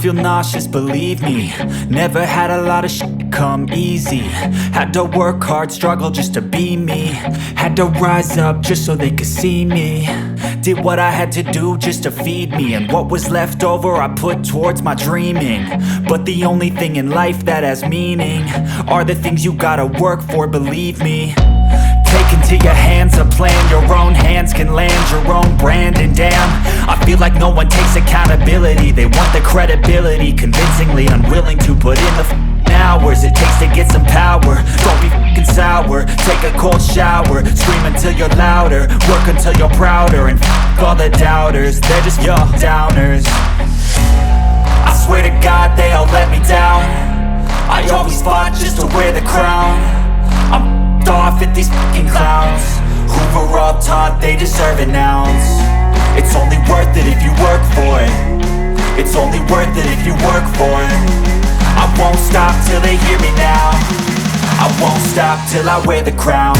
feel nauseous, believe me. Never had a lot of shit come easy. Had to work hard, struggle just to be me. Had to rise up just so they could see me. Did what I had to do just to feed me, and what was left over I put towards my dreaming. But the only thing in life that has meaning are the things you gotta work for, believe me. Take into your hands a plan, your own hands can land your own brand. And damn, I feel like no one takes accountability. They want the credibility, convincingly unwilling to put in the hours it takes to get some power. Don't be f***ing sour, take a cold shower. Scream until you're louder, work until you're prouder. And f*** all the doubters, they're just your downers. I swear to God they all let me down. I always fought just to wear the crown. I'm off at these fucking clowns who were all taught they deserve an ounce. It's only worth it if you work for it. It's only worth it if you work for it. I won't stop till they hear me now. I won't stop till I wear the crown.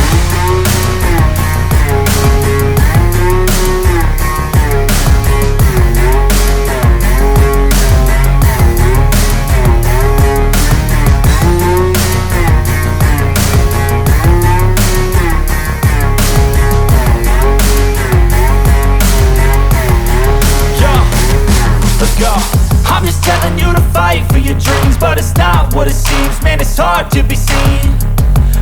I'm just telling you to fight for your dreams, but it's not what it seems. Man, it's hard to be seen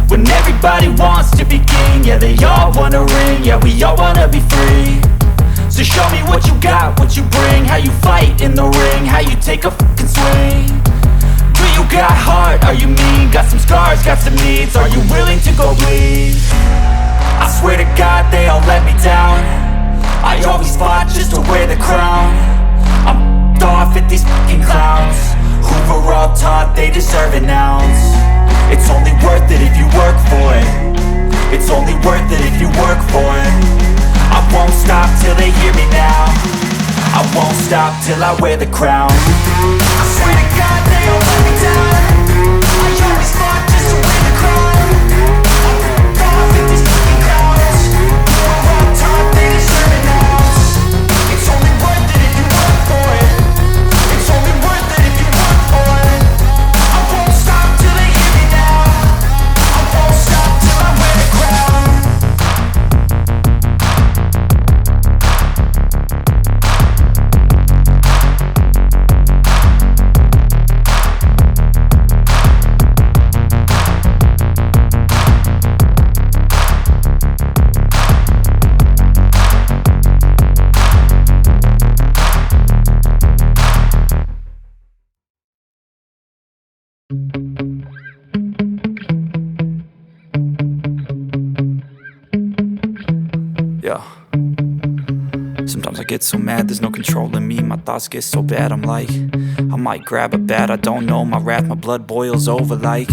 when everybody wants to be king. Yeah, they all wanna ring, yeah, we all wanna be free. So show me what you got, what you bring, how you fight in the ring, how you take a fucking swing. Do you got heart, are you mean? Got some scars, got some needs, are you willing to go bleed? I swear to God they all let me down. I always fought just to wear the crown. I'm off at these fucking clowns who were all taught they deserve an ounce. It's only worth it if you work for it. It's only worth it if you work for it. I won't stop till they hear me now. I won't stop till I wear the crown. I swear to God they all let me down. I always fought just to wear the crown. I'm off at these fucking clowns who were all taught they deserve an ounce. It's only worth it if you work for it. It's only worth it if you work for it. I won't stop till they hear me now. I won't stop till I wear the crown. Yeah. Sometimes I get so mad, there's no controlling me. My thoughts get so bad, I'm like, I might grab a bat, I don't know. My wrath, my blood boils over like,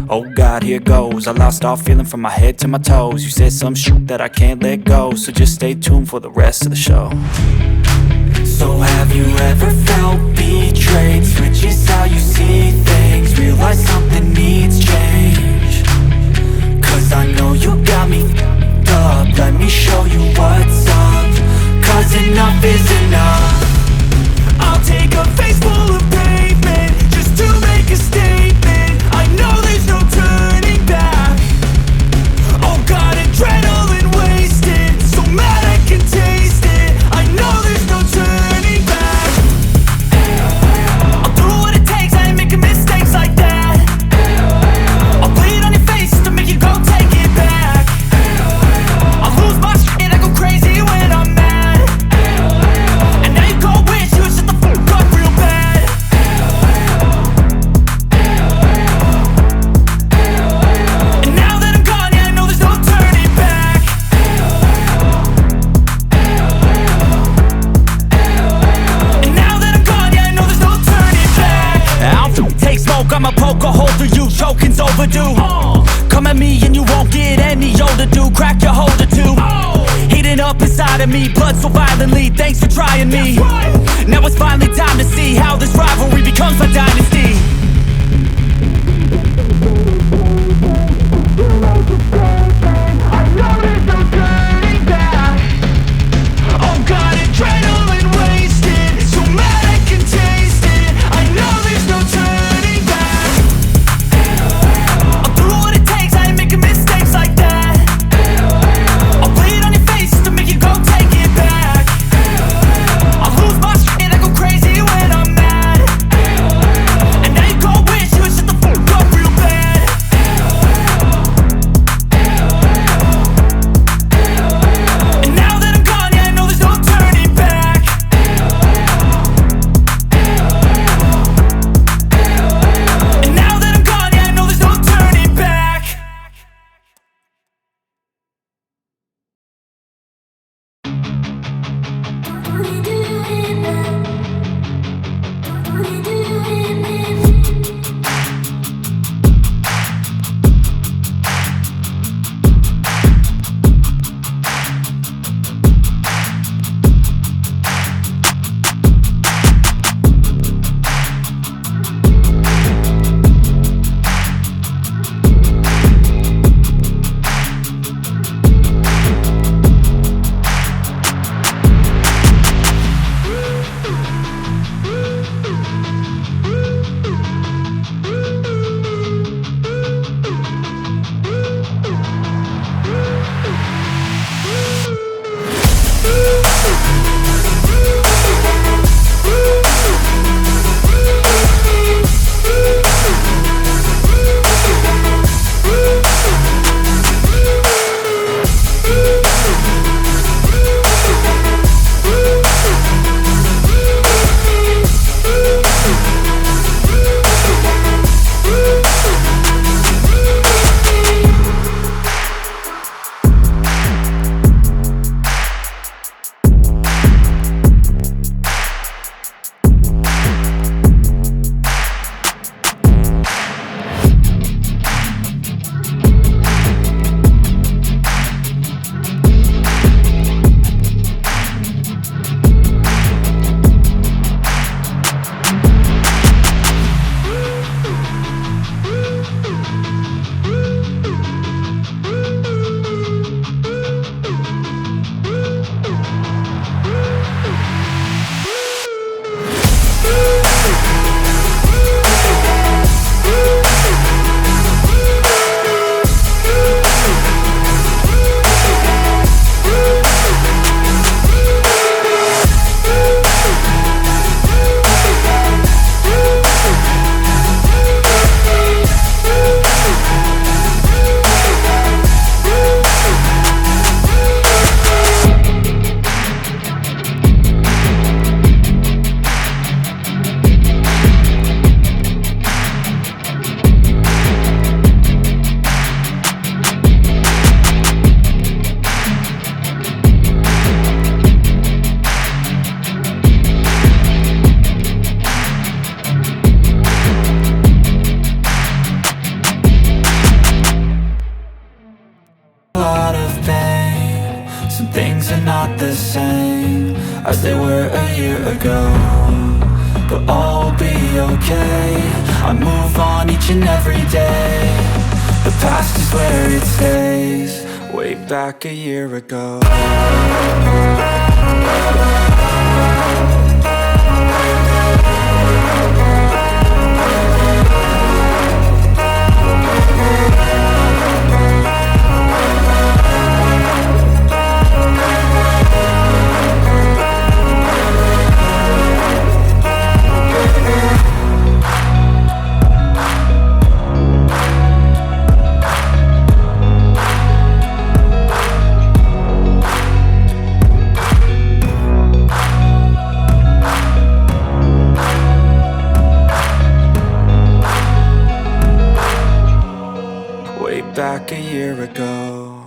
oh God, here goes. I lost all feeling from my head to my toes. You said some shit that I can't let go, so just stay tuned for the rest of the show. So have you ever felt betrayed? Switches how you see things, realize something needs change. Cause I know you got me up, let me show you what's up. Cause enough is enough. I'll take a face full of pavement just to make a statement. I know there's no turning back. Oh God, adrenaline wasted, so mad I can taste it. I know there's no turning back. I'll do what it takes, I ain't making mistakes like that. I'll bleed on your face to make you go take it back. I'll lose my shit, I go crazy when I'm mad. And now you go wish you would shut the fuck up real bad. And now that I'm gone, yeah, I know there's no turning back. And now that I'm gone, yeah, I know there's no turning back. I don't take smoke, I'ma poke a hole through you, choking's overdue. Come at me and you won't get any older, dude. Crack your holder too. Heating up inside of me, blood so violently. Thanks for trying me. Now it's finally time to see how this rivalry becomes a dynasty. I know there's no turning back. Oh God, adrenaline wasted, so mad I can taste it. as they were a year ago. But all will be okay, I move on each and every day. The past is where it stays, way back a year ago. Back a year ago.